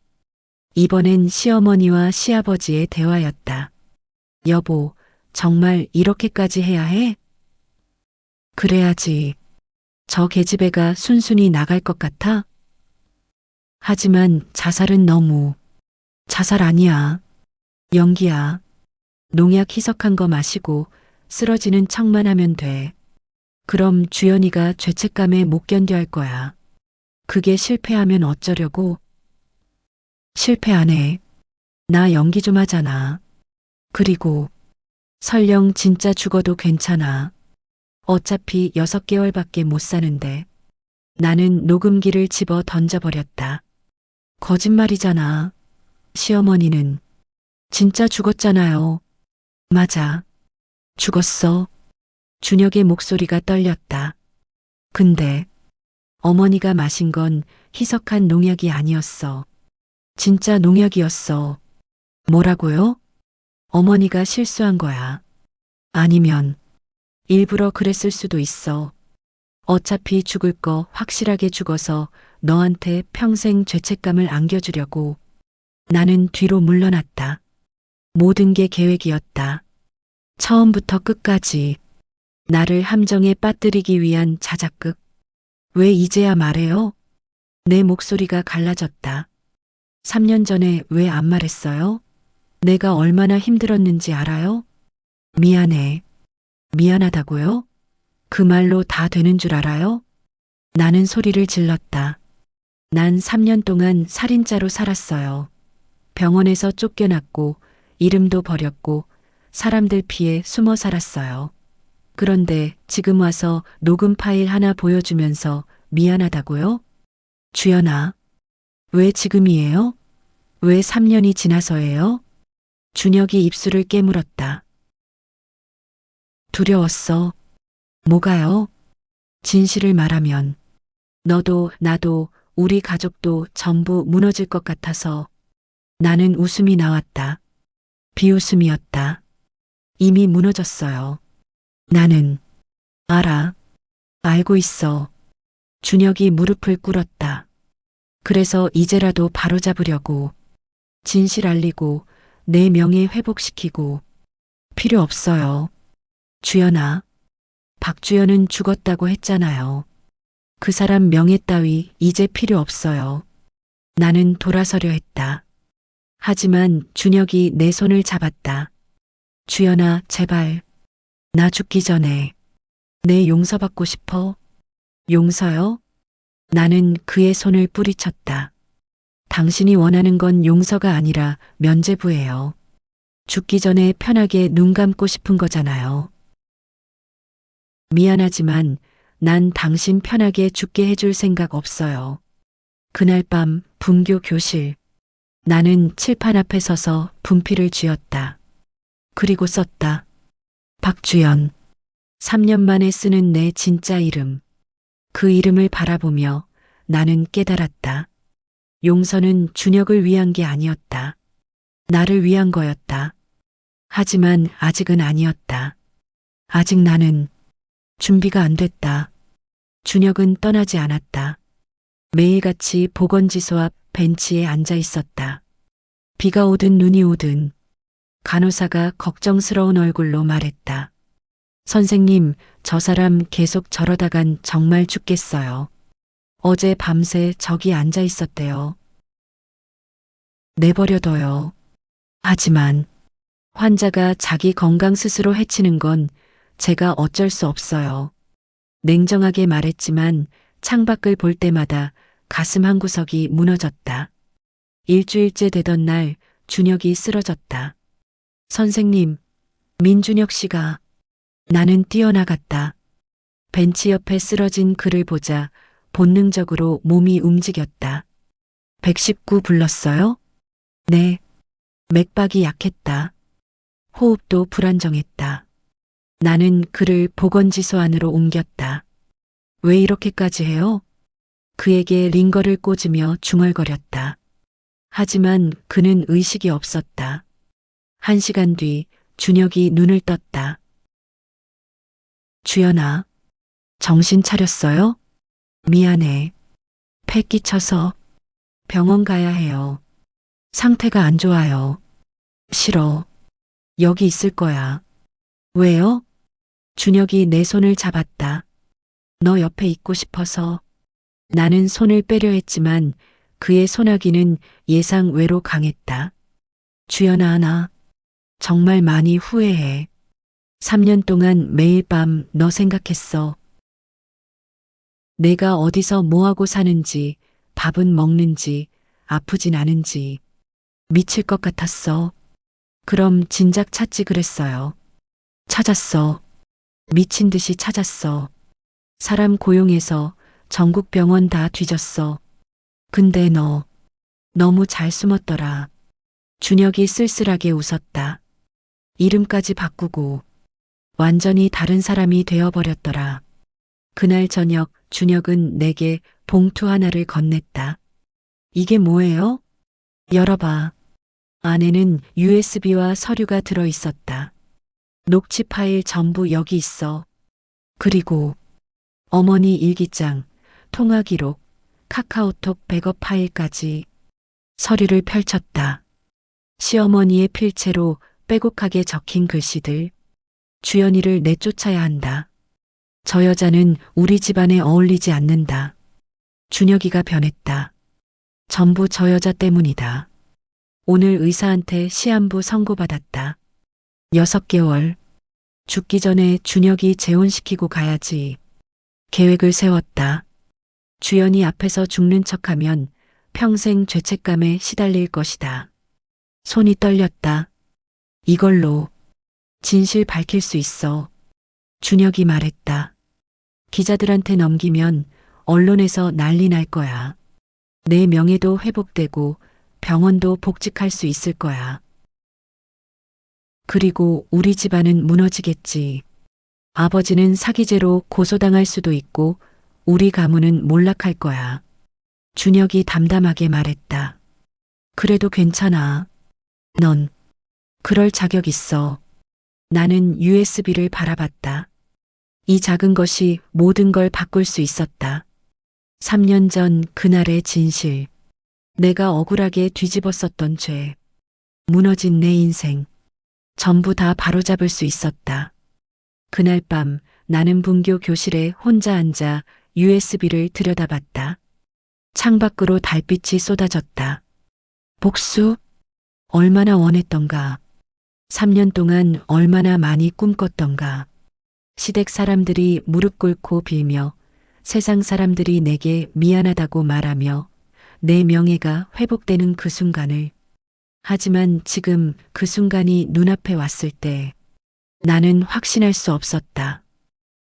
이번엔 시어머니와 시아버지의 대화였다. 여보, 정말 이렇게까지 해야 해? 그래야지. 저 계집애가 순순히 나갈 것 같아? 하지만 자살은 너무. 자살 아니야. 연기야. 농약 희석한 거 마시고 쓰러지는 척만 하면 돼. 그럼 주연이가 죄책감에 못 견뎌 할 거야. 그게 실패하면 어쩌려고? 실패 안 해. 나 연기 좀 하잖아. 그리고 설령 진짜 죽어도 괜찮아. 어차피 6개월밖에 못 사는데. 나는 녹음기를 집어 던져버렸다. 거짓말이잖아. 시어머니는 진짜 죽었잖아요. 맞아. 죽었어. 준혁의 목소리가 떨렸다. 근데 어머니가 마신 건 희석한 농약이 아니었어. 진짜 농약이었어. 뭐라고요? 어머니가 실수한 거야. 아니면 일부러 그랬을 수도 있어. 어차피 죽을 거 확실하게 죽어서 너한테 평생 죄책감을 안겨주려고. 나는 뒤로 물러났다. 모든 게 계획이었다. 처음부터 끝까지. 나를 함정에 빠뜨리기 위한 자작극. 왜 이제야 말해요? 내 목소리가 갈라졌다. 3년 전에 왜 안 말했어요? 내가 얼마나 힘들었는지 알아요? 미안해. 미안하다고요? 그 말로 다 되는 줄 알아요? 나는 소리를 질렀다. 난 3년 동안 살인자로 살았어요. 병원에서 쫓겨났고, 이름도 버렸고, 사람들 피해 숨어 살았어요. 그런데 지금 와서 녹음 파일 하나 보여주면서 미안하다고요? 주연아, 왜 지금이에요? 왜 3년이 지나서예요? 준혁이 입술을 깨물었다. 두려웠어. 뭐가요? 진실을 말하면 너도 나도 우리 가족도 전부 무너질 것 같아서. 나는 웃음이 나왔다. 비웃음이었다. 이미 무너졌어요. 나는 알아. 알고 있어. 준혁이 무릎을 꿇었다. 그래서 이제라도 바로잡으려고. 진실 알리고 내 명예 회복시키고. 필요 없어요. 주연아. 박주연은 죽었다고 했잖아요. 그 사람 명예 따위 이제 필요 없어요. 나는 돌아서려 했다. 하지만 준혁이 내 손을 잡았다. 주연아, 제발. 나 죽기 전에 내 용서받고 싶어. 용서요? 나는 그의 손을 뿌리쳤다. 당신이 원하는 건 용서가 아니라 면죄부예요. 죽기 전에 편하게 눈 감고 싶은 거잖아요. 미안하지만 난 당신 편하게 죽게 해줄 생각 없어요. 그날 밤 분교 교실. 나는 칠판 앞에 서서 분필을 쥐었다. 그리고 썼다. 박주연. 3년 만에 쓰는 내 진짜 이름. 그 이름을 바라보며 나는 깨달았다. 용서는 준혁을 위한 게 아니었다. 나를 위한 거였다. 하지만 아직은 아니었다. 아직 나는 준비가 안 됐다. 준혁은 떠나지 않았다. 매일같이 보건지소 앞 벤치에 앉아 있었다. 비가 오든 눈이 오든 간호사가 걱정스러운 얼굴로 말했다. 선생님, 저 사람 계속 저러다간 정말 죽겠어요. 어제 밤새 저기 앉아 있었대요. 내버려둬요. 하지만 환자가 자기 건강 스스로 해치는 건 제가 어쩔 수 없어요. 냉정하게 말했지만 창밖을 볼 때마다 가슴 한구석이 무너졌다. 일주일째 되던 날 준혁이 쓰러졌다. 선생님, 민준혁 씨가. 나는 뛰어나갔다. 벤치 옆에 쓰러진 그를 보자 본능적으로 몸이 움직였다. 119 불렀어요? 네. 맥박이 약했다. 호흡도 불안정했다. 나는 그를 보건지소 안으로 옮겼다. 왜 이렇게까지 해요? 그에게 링거를 꽂으며 중얼거렸다. 하지만 그는 의식이 없었다. 1시간 뒤 준혁이 눈을 떴다. 주연아, 정신 차렸어요? 미안해. 폐 끼쳐서 병원 가야 해요. 상태가 안 좋아요. 싫어. 여기 있을 거야. 왜요? 준혁이 내 손을 잡았다. 너 옆에 있고 싶어서. 나는 손을 빼려 했지만 그의 소나기는 예상 외로 강했다. 주연아, 나 정말 많이 후회해. 3년 동안 매일 밤 너 생각했어. 내가 어디서 뭐하고 사는지, 밥은 먹는지, 아프진 않은지. 미칠 것 같았어. 그럼 진작 찾지 그랬어요. 찾았어. 미친 듯이 찾았어. 사람 고용해서 전국 병원 다 뒤졌어. 근데 너 너무 잘 숨었더라. 준혁이 쓸쓸하게 웃었다. 이름까지 바꾸고 완전히 다른 사람이 되어버렸더라. 그날 저녁 준혁은 내게 봉투 하나를 건넸다. 이게 뭐예요? 열어봐. 안에는 USB와 서류가 들어 있었다. 녹취 파일 전부 여기 있어. 그리고 어머니 일기장, 통화 기록, 카카오톡 백업 파일까지. 서류를 펼쳤다. 시어머니의 필체로 빼곡하게 적힌 글씨들. 주연이를 내쫓아야 한다. 저 여자는 우리 집안에 어울리지 않는다. 준혁이가 변했다. 전부 저 여자 때문이다. 오늘 의사한테 시한부 선고받았다. 6개월. 죽기 전에 준혁이 재혼시키고 가야지. 계획을 세웠다. 주연이 앞에서 죽는 척하면 평생 죄책감에 시달릴 것이다. 손이 떨렸다. 이걸로 진실 밝힐 수 있어. 준혁이 말했다. 기자들한테 넘기면 언론에서 난리 날 거야. 내 명예도 회복되고 병원도 복직할 수 있을 거야. 그리고 우리 집안은 무너지겠지. 아버지는 사기죄로 고소당할 수도 있고 우리 가문은 몰락할 거야. 준혁이 담담하게 말했다. 그래도 괜찮아. 넌 그럴 자격 있어. 나는 USB를 바라봤다. 이 작은 것이 모든 걸 바꿀 수 있었다. 3년 전 그날의 진실. 내가 억울하게 뒤집었었던 죄. 무너진 내 인생. 전부 다 바로잡을 수 있었다. 그날 밤 나는 분교 교실에 혼자 앉아 USB를 들여다봤다. 창밖으로 달빛이 쏟아졌다. 복수? 얼마나 원했던가. 3년 동안 얼마나 많이 꿈꿨던가. 시댁 사람들이 무릎 꿇고 빌며 세상 사람들이 내게 미안하다고 말하며 내 명예가 회복되는 그 순간을. 하지만 지금 그 순간이 눈앞에 왔을 때 나는 확신할 수 없었다.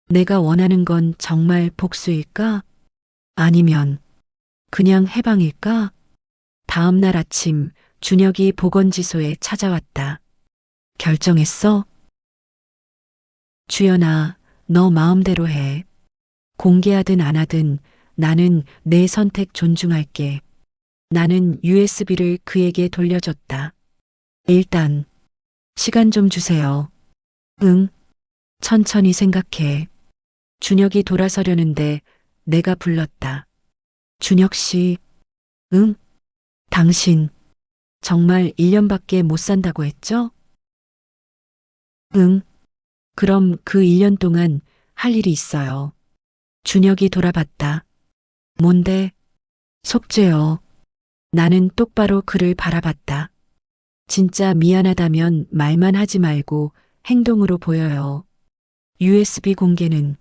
내가 원하는 건 정말 복수일까? 아니면 그냥 해방일까? 다음 날 아침 준혁이 보건지소에 찾아왔다. 결정했어? 주연아, 너 마음대로 해. 공개하든 안 하든 나는 내 선택 존중할게. 나는 USB를 그에게 돌려줬다. 일단 시간 좀 주세요. 응, 천천히 생각해. 준혁이 돌아서려는데 내가 불렀다. 준혁 씨, 응? 당신 정말 1년밖에 못 산다고 했죠? 응. 그럼 그 1년 동안 할 일이 있어요. 준혁이 돌아봤다. 뭔데? 속죄요. 나는 똑바로 그를 바라봤다. 진짜 미안하다면 말만 하지 말고 행동으로 보여요. USB 공개는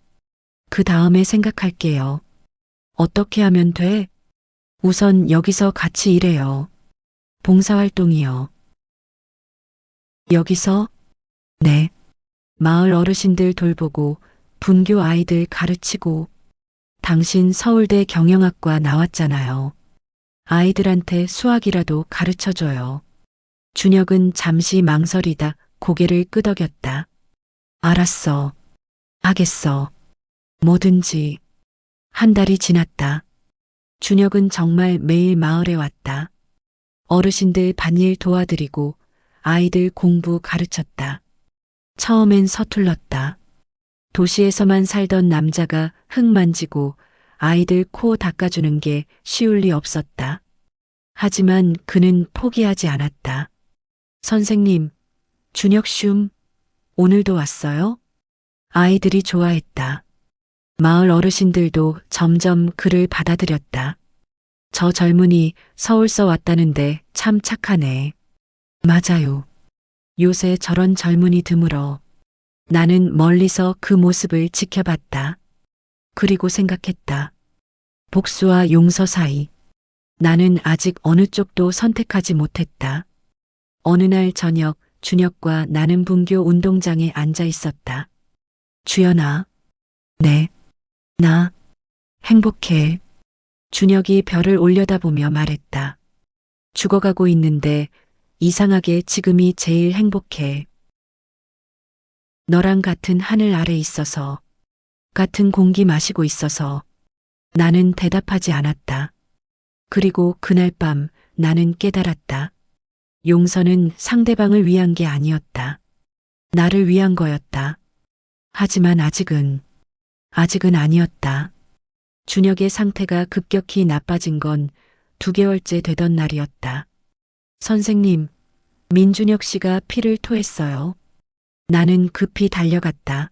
그 다음에 생각할게요. 어떻게 하면 돼? 우선 여기서 같이 일해요. 봉사활동이요. 여기서? 네. 마을 어르신들 돌보고 분교 아이들 가르치고. 당신 서울대 경영학과 나왔잖아요. 아이들한테 수학이라도 가르쳐줘요. 준혁은 잠시 망설이다 고개를 끄덕였다. 알았어. 하겠어. 뭐든지. 한 달이 지났다. 준혁은 정말 매일 마을에 왔다. 어르신들 밭일 도와드리고 아이들 공부 가르쳤다. 처음엔 서툴렀다. 도시에서만 살던 남자가 흙 만지고 아이들 코 닦아주는 게 쉬울 리 없었다. 하지만 그는 포기하지 않았다. 선생님, 준혁 슘, 오늘도 왔어요? 아이들이 좋아했다. 마을 어르신들도 점점 그를 받아들였다. 저 젊은이 서울서 왔다는데 참 착하네. 맞아요. 요새 저런 젊은이 드물어. 나는 멀리서 그 모습을 지켜봤다. 그리고 생각했다. 복수와 용서 사이. 나는 아직 어느 쪽도 선택하지 못했다. 어느 날 저녁 준혁과 나는 분교 운동장에 앉아 있었다. 주연아. 네. 나 행복해. 준혁이 별을 올려다보며 말했다. 죽어가고 있는데 이상하게 지금이 제일 행복해. 너랑 같은 하늘 아래 있어서, 같은 공기 마시고 있어서. 나는 대답하지 않았다. 그리고 그날 밤 나는 깨달았다. 용서는 상대방을 위한 게 아니었다. 나를 위한 거였다. 하지만 아직은 아니었다. 준혁의 상태가 급격히 나빠진 건 2개월째 되던 날이었다. 선생님, 민준혁 씨가 피를 토했어요. 나는 급히 달려갔다.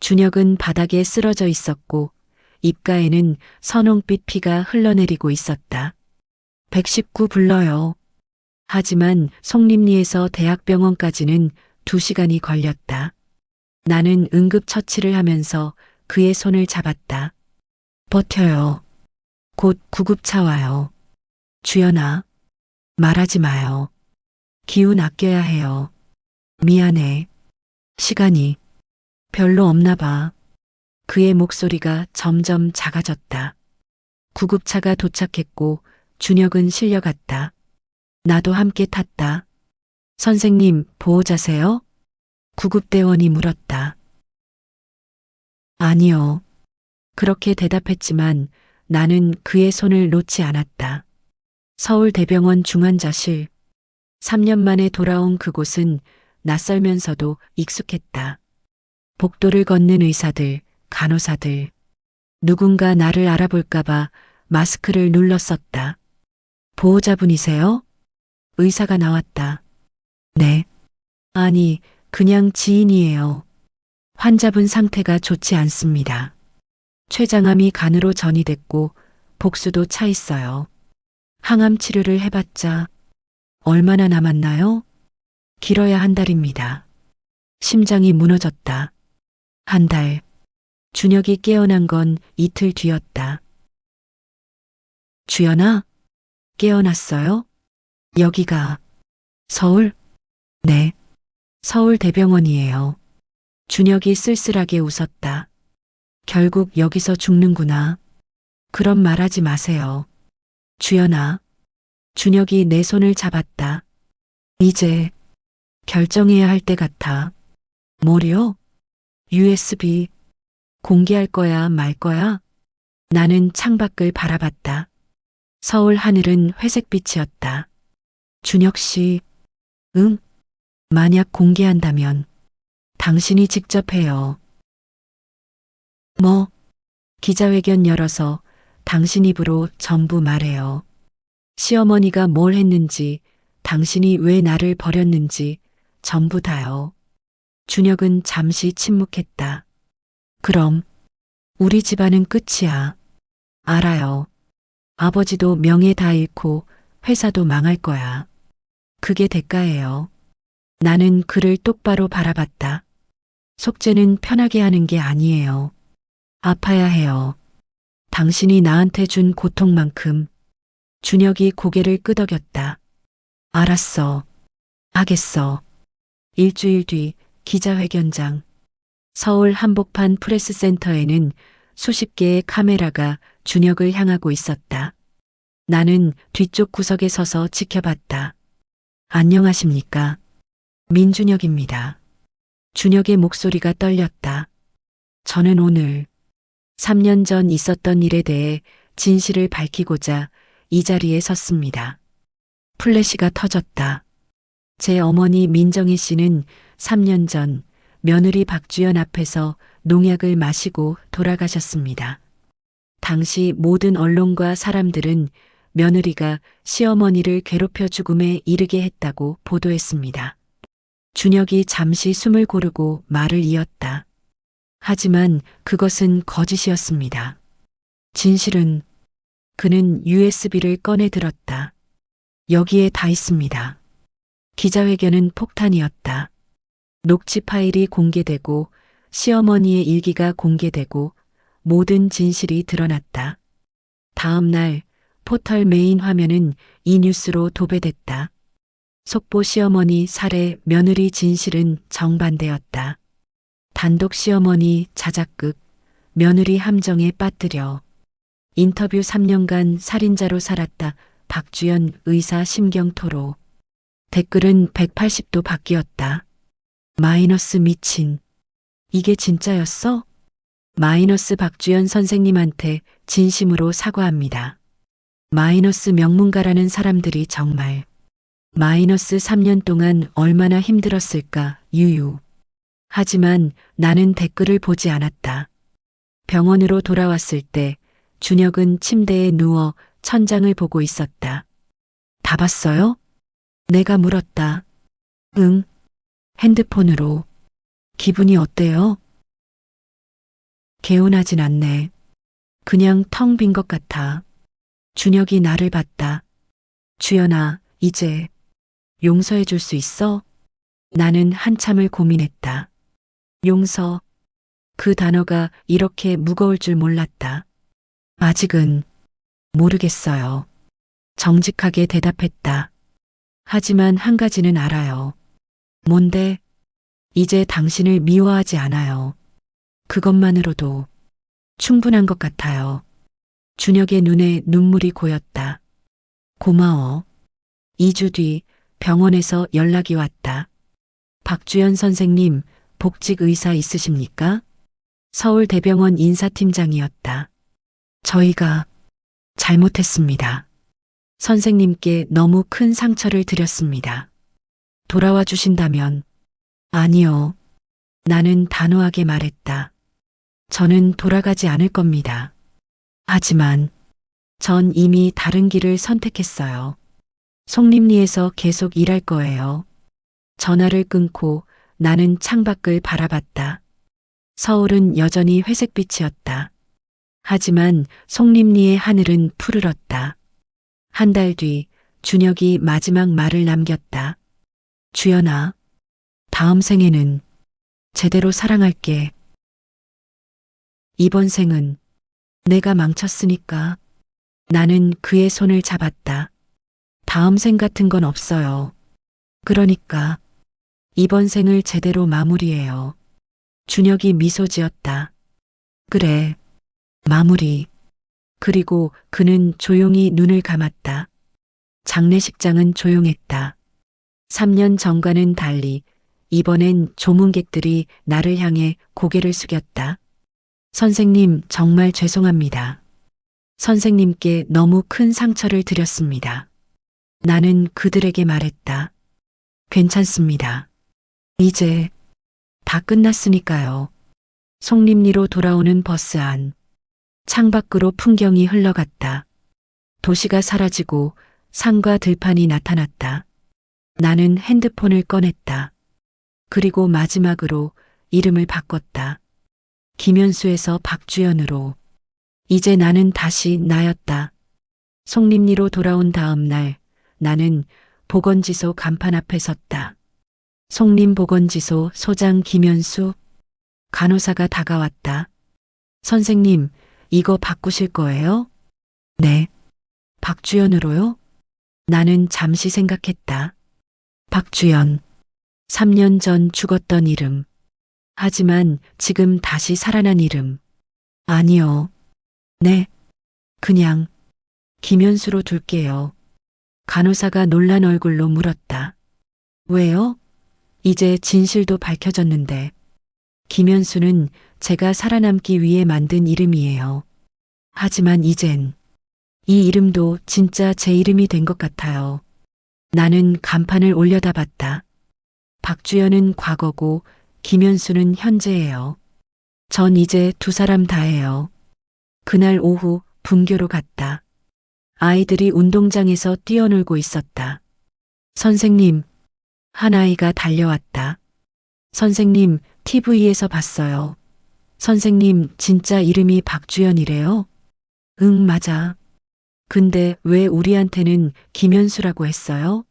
준혁은 바닥에 쓰러져 있었고 입가에는 선홍빛 피가 흘러내리고 있었다. 119 불러요. 하지만 송림리에서 대학병원까지는 2시간이 걸렸다. 나는 응급처치를 하면서 그의 손을 잡았다. 버텨요. 곧 구급차 와요. 주연아, 말하지 마요. 기운 아껴야 해요. 미안해. 시간이 별로 없나 봐. 그의 목소리가 점점 작아졌다. 구급차가 도착했고 준혁은 실려갔다. 나도 함께 탔다. 선생님, 보호자세요? 구급대원이 물었다. 아니요. 그렇게 대답했지만 나는 그의 손을 놓지 않았다. 서울대병원 중환자실. 3년 만에 돌아온 그곳은 낯설면서도 익숙했다. 복도를 걷는 의사들, 간호사들. 누군가 나를 알아볼까봐 마스크를 눌러 썼다. 보호자분이세요? 의사가 나왔다. 네. 아니, 그냥 지인이에요. 환자분 상태가 좋지 않습니다. 췌장암이 간으로 전이됐고 복수도 차 있어요. 항암 치료를 해봤자 얼마나 남았나요? 길어야 한 달입니다. 심장이 무너졌다. 한 달. 준혁이 깨어난 건 이틀 뒤였다. 주연아? 깨어났어요? 여기가 서울? 네. 서울대병원이에요. 준혁이 쓸쓸하게 웃었다. 결국 여기서 죽는구나. 그런 말하지 마세요. 주연아. 준혁이 내 손을 잡았다. 이제 결정해야 할 때 같아. 뭐요? USB. 공개할 거야, 말 거야? 나는 창밖을 바라봤다. 서울 하늘은 회색빛이었다. 준혁 씨, 응? 만약 공개한다면 당신이 직접 해요. 뭐? 기자회견 열어서 당신 입으로 전부 말해요. 시어머니가 뭘 했는지, 당신이 왜 나를 버렸는지 전부 다요. 준혁은 잠시 침묵했다. 그럼 우리 집안은 끝이야. 알아요. 아버지도 명예 다 잃고 회사도 망할 거야. 그게 대가예요. 나는 그를 똑바로 바라봤다. 속죄는 편하게 하는 게 아니에요. 아파야 해요. 당신이 나한테 준 고통만큼. 준혁이 고개를 끄덕였다. 알았어. 하겠어. 일주일 뒤 기자회견장. 서울 한복판 프레스센터에는 수십 개의 카메라가 준혁을 향하고 있었다. 나는 뒤쪽 구석에 서서 지켜봤다. 안녕하십니까? 민준혁입니다. 준혁의 목소리가 떨렸다. 저는 오늘 3년 전 있었던 일에 대해 진실을 밝히고자 이 자리에 섰습니다. 플래시가 터졌다. 제 어머니 민정희 씨는 3년 전 며느리 박주연 앞에서 농약을 마시고 돌아가셨습니다. 당시 모든 언론과 사람들은 며느리가 시어머니를 괴롭혀 죽음에 이르게 했다고 보도했습니다. 준혁이 잠시 숨을 고르고 말을 이었다. 하지만 그것은 거짓이었습니다. 진실은 그는 USB를 꺼내 들었다. 여기에 다 있습니다. 기자회견은 폭탄이었다. 녹취 파일이 공개되고 시어머니의 일기가 공개되고 모든 진실이 드러났다. 다음 날 포털 메인 화면은 이 뉴스로 도배됐다. 속보 시어머니 살해 며느리 진실은 정반대였다. 단독 시어머니 자작극 며느리 함정에 빠뜨려 인터뷰 3년간 살인자로 살았다. 박주연 의사 심경 토로. 댓글은 180도 바뀌었다. 마이너스 미친. 이게 진짜였어? 마이너스 박주연 선생님한테 진심으로 사과합니다. 마이너스 명문가라는 사람들이 정말 마이너스 3년 동안 얼마나 힘들었을까 유유. 하지만 나는 댓글을 보지 않았다. 병원으로 돌아왔을 때 준혁은 침대에 누워 천장을 보고 있었다. 다 봤어요? 내가 물었다. 응. 핸드폰으로. 기분이 어때요? 개운하진 않네. 그냥 텅 빈 것 같아. 준혁이 나를 봤다. 주연아, 이제 용서해 줄 수 있어? 나는 한참을 고민했다. 용서. 그 단어가 이렇게 무거울 줄 몰랐다. 아직은 모르겠어요. 정직하게 대답했다. 하지만 한 가지는 알아요. 뭔데? 이제 당신을 미워하지 않아요. 그것만으로도 충분한 것 같아요. 준혁의 눈에 눈물이 고였다. 고마워. 2주 뒤 병원에서 연락이 왔다. 박주연 선생님, 복직 의사 있으십니까? 서울대병원 인사팀장이었다. 저희가 잘못했습니다. 선생님께 너무 큰 상처를 드렸습니다. 돌아와 주신다면. 아니요. 나는 단호하게 말했다. 저는 돌아가지 않을 겁니다. 하지만 전 이미 다른 길을 선택했어요. 송림리에서 계속 일할 거예요. 전화를 끊고 나는 창밖을 바라봤다. 서울은 여전히 회색빛이었다. 하지만 송림리의 하늘은 푸르렀다. 한 달 뒤 준혁이 마지막 말을 남겼다. 주연아, 다음 생에는 제대로 사랑할게. 이번 생은 내가 망쳤으니까. 나는 그의 손을 잡았다. 다음 생 같은 건 없어요. 그러니까 이번 생을 제대로 마무리해요. 준혁이 미소 지었다. 그래, 마무리. 그리고 그는 조용히 눈을 감았다. 장례식장은 조용했다. 3년 전과는 달리 이번엔 조문객들이 나를 향해 고개를 숙였다. 선생님, 정말 죄송합니다. 선생님께 너무 큰 상처를 드렸습니다. 나는 그들에게 말했다. 괜찮습니다. 이제 다 끝났으니까요. 송림리로 돌아오는 버스 안. 창밖으로 풍경이 흘러갔다. 도시가 사라지고 산과 들판이 나타났다. 나는 핸드폰을 꺼냈다. 그리고 마지막으로 이름을 바꿨다. 김현수에서 박주연으로. 이제 나는 다시 나였다. 송림리로 돌아온 다음 날 나는 보건지소 간판 앞에 섰다. 송림보건지소 소장 김현수. 간호사가 다가왔다. 선생님, 이거 바꾸실 거예요? 네. 박주연으로요? 나는 잠시 생각했다. 박주연. 3년 전 죽었던 이름. 하지만 지금 다시 살아난 이름. 아니요. 네. 그냥 김현수로 둘게요. 간호사가 놀란 얼굴로 물었다. 왜요? 이제 진실도 밝혀졌는데. 김현수는 제가 살아남기 위해 만든 이름이에요. 하지만 이젠 이 이름도 진짜 제 이름이 된 것 같아요. 나는 간판을 올려다봤다. 박주연은 과거고 김현수는 현재예요. 전 이제 두 사람 다예요. 그날 오후 분교로 갔다. 아이들이 운동장에서 뛰어놀고 있었다. 선생님, 한 아이가 달려왔다. 선생님, TV에서 봤어요. 선생님, 진짜 이름이 박주연이래요? 응, 맞아. 근데 왜 우리한테는 김현수라고 했어요?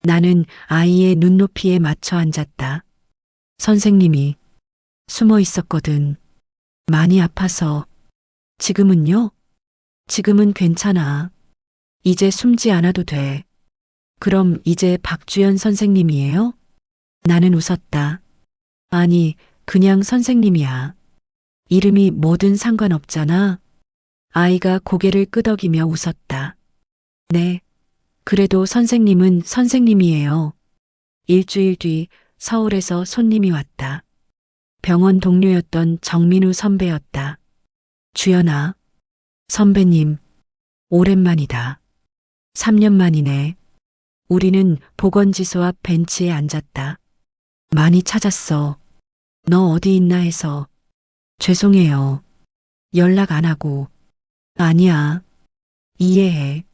나는 아이의 눈높이에 맞춰 앉았다. 선생님이 숨어 있었거든. 많이 아파서. 지금은요? 지금은 괜찮아. 이제 숨지 않아도 돼. 그럼 이제 박주연 선생님이에요? 나는 웃었다. 아니, 그냥 선생님이야. 이름이 뭐든 상관없잖아. 아이가 고개를 끄덕이며 웃었다. 네. 그래도 선생님은 선생님이에요. 일주일 뒤 서울에서 손님이 왔다. 병원 동료였던 정민우 선배였다. 주연아. 선배님. 오랜만이다. 3년 만이네. 우리는 보건지소 앞 벤치에 앉았다. 많이 찾았어. 너 어디 있나 해서. 죄송해요. 연락 안 하고. 아니야. 이해해.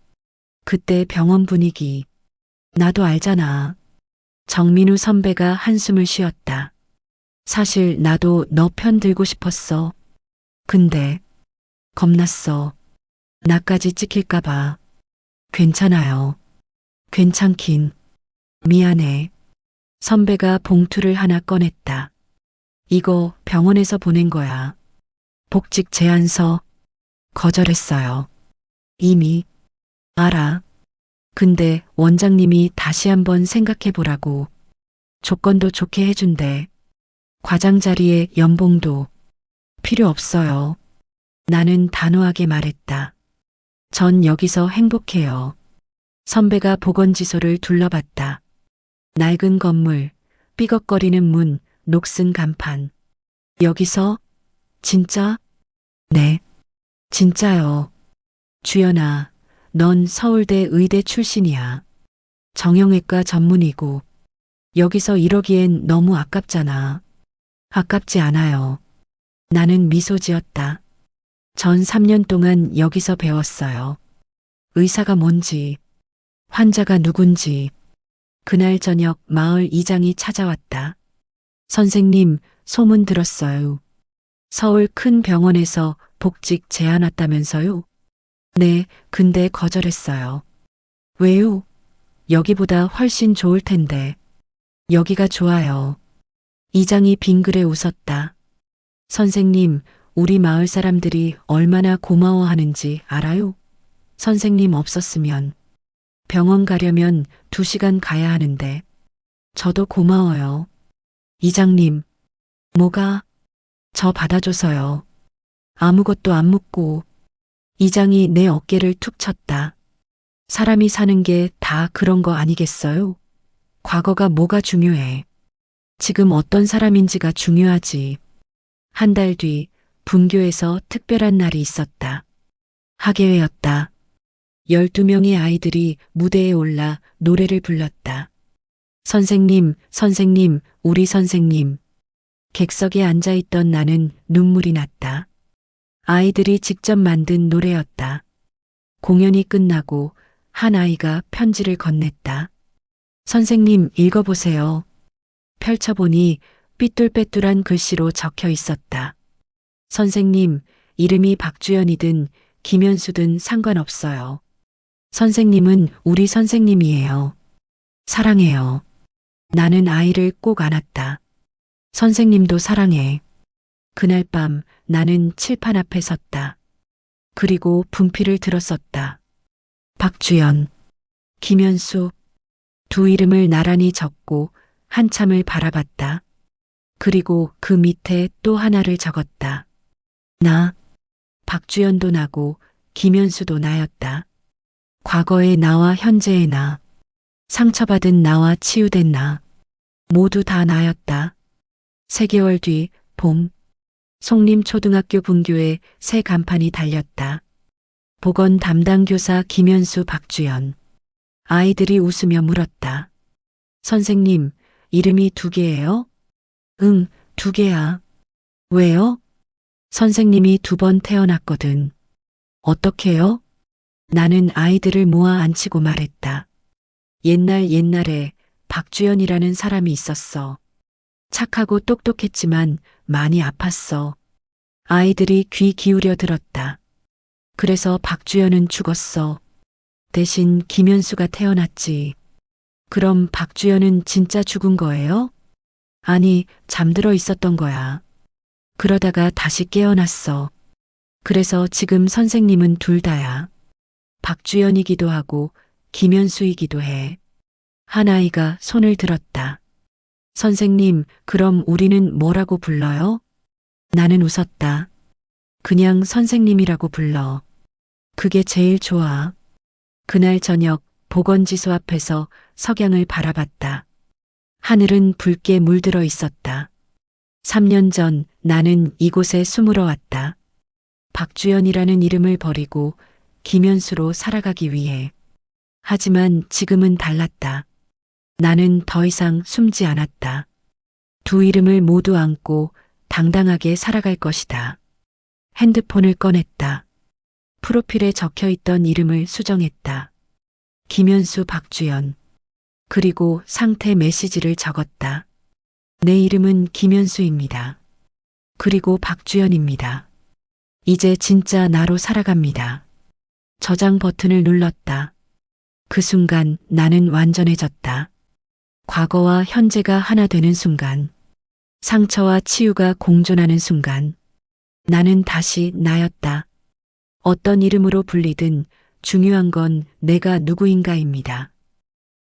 그때 병원 분위기. 나도 알잖아. 정민우 선배가 한숨을 쉬었다. 사실 나도 너 편 들고 싶었어. 근데 겁났어. 나까지 찍힐까봐. 괜찮아요. 괜찮긴. 미안해. 선배가 봉투를 하나 꺼냈다. 이거 병원에서 보낸 거야. 복직 제안서. 거절했어요. 이미. 알아. 근데 원장님이 다시 한번 생각해 보라고. 조건도 좋게 해준대. 과장 자리에 연봉도. 필요 없어요. 나는 단호하게 말했다. 전 여기서 행복해요. 선배가 보건지소를 둘러봤다. 낡은 건물, 삐걱거리는 문, 녹슨 간판. 여기서? 진짜? 네. 진짜요. 주연아, 넌 서울대 의대 출신이야. 정형외과 전문이고. 여기서 이러기엔 너무 아깝잖아. 아깝지 않아요. 나는 미소 지었다. 전 3년 동안 여기서 배웠어요. 의사가 뭔지, 환자가 누군지. 그날 저녁 마을 이장이 찾아왔다. 선생님, 소문 들었어요. 서울 큰 병원에서 복직 제안 왔다면서요? 네, 근데 거절했어요. 왜요? 여기보다 훨씬 좋을 텐데. 여기가 좋아요. 이장이 빙그레 웃었다. 선생님, 우리 마을 사람들이 얼마나 고마워하는지 알아요? 선생님 없었으면 병원 가려면 2시간 가야 하는데. 저도 고마워요. 이장님, 뭐가? 저 받아줘서요. 아무것도 안 묻고. 이장이 내 어깨를 툭 쳤다. 사람이 사는 게 다 그런 거 아니겠어요? 과거가 뭐가 중요해. 지금 어떤 사람인지가 중요하지. 한 달 뒤 분교에서 특별한 날이 있었다. 학예회였다. 12명의 아이들이 무대에 올라 노래를 불렀다. 선생님, 선생님, 우리 선생님. 객석에 앉아있던 나는 눈물이 났다. 아이들이 직접 만든 노래였다. 공연이 끝나고 한 아이가 편지를 건넸다. 선생님 읽어보세요. 펼쳐보니 삐뚤빼뚤한 글씨로 적혀 있었다. 선생님, 이름이 박주연이든 김현수든 상관없어요. 선생님은 우리 선생님이에요. 사랑해요. 나는 아이를 꼭 안았다. 선생님도 사랑해. 그날 밤 나는 칠판 앞에 섰다. 그리고 분필을 들었었다. 박주연, 김현수, 두 이름을 나란히 적고 한참을 바라봤다. 그리고 그 밑에 또 하나를 적었다. 나, 박주연도 나고 김현수도 나였다. 과거의 나와 현재의 나, 상처받은 나와 치유된 나, 모두 다 나였다. 3개월 뒤 봄, 송림초등학교 분교에 새 간판이 달렸다. 보건 담당 교사 김현수 박주연. 아이들이 웃으며 물었다. 선생님, 이름이 2개예요? 응, 2개야. 왜요? 선생님이 2번 태어났거든. 어떻게요? 나는 아이들을 모아 앉히고 말했다. 옛날에 박주연이라는 사람이 있었어. 착하고 똑똑했지만 많이 아팠어. 아이들이 귀 기울여 들었다. 그래서 박주연은 죽었어. 대신 김현수가 태어났지. 그럼 박주연은 진짜 죽은 거예요? 아니, 잠들어 있었던 거야. 그러다가 다시 깨어났어. 그래서 지금 선생님은 둘 다야. 박주연이기도 하고 김현수이기도 해. 하나이가 손을 들었다. 선생님, 그럼 우리는 뭐라고 불러요? 나는 웃었다. 그냥 선생님이라고 불러. 그게 제일 좋아. 그날 저녁 보건지소 앞에서 석양을 바라봤다. 하늘은 붉게 물들어 있었다. 3년 전 나는 이곳에 숨으러 왔다. 박주연이라는 이름을 버리고 김현수로 살아가기 위해. 하지만 지금은 달랐다. 나는 더 이상 숨지 않았다. 두 이름을 모두 안고 당당하게 살아갈 것이다. 핸드폰을 꺼냈다. 프로필에 적혀 있던 이름을 수정했다. 김현수 박주연. 그리고 상태 메시지를 적었다. 내 이름은 김현수입니다. 그리고 박주연입니다. 이제 진짜 나로 살아갑니다. 저장 버튼을 눌렀다. 그 순간 나는 완전해졌다. 과거와 현재가 하나 되는 순간. 상처와 치유가 공존하는 순간. 나는 다시 나였다. 어떤 이름으로 불리든 중요한 건 내가 누구인가입니다.